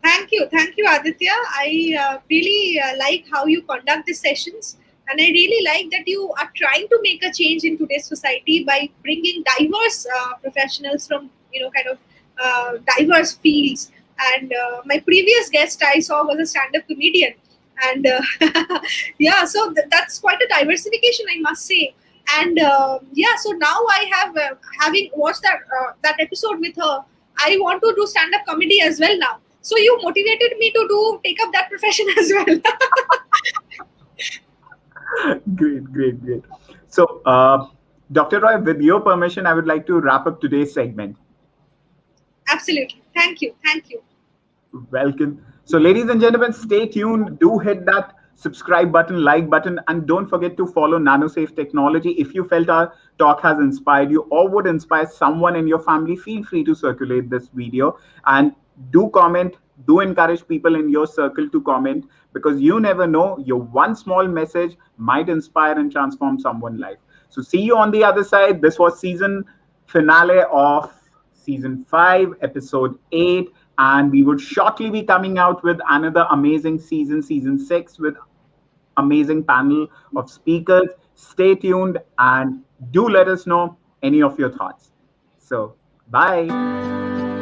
Speaker 4: Thank you, Aditya. I really like how you conduct the sessions, and I really like that you are trying to make a change in today's society by bringing diverse professionals from kind of diverse fields. And my previous guest I saw was a stand-up comedian, and yeah, so that's quite a diversification, I must say. And yeah, so now I have having watched that episode with her, I want to do stand-up comedy as well now. So you motivated me to do take up that profession as well.
Speaker 1: Great, great, great. So, Dr. Roy, with your permission, I would like to wrap up today's segment.
Speaker 4: Absolutely. Thank you. Thank you.
Speaker 1: Welcome. So, ladies and gentlemen, stay tuned. Do hit that subscribe button, like button, and don't forget to follow Nanosafe Technology. If you felt our talk has inspired you or would inspire someone in your family, feel free to circulate this video and do comment. Do encourage people in your circle to comment, because you never know, your one small message might inspire and transform someone's life. So, see you on the other side. This was season finale of season 5, episode 8, and we would shortly be coming out with another amazing season, season 6, with amazing panel of speakers. Stay tuned and do let us know any of your thoughts. So, bye.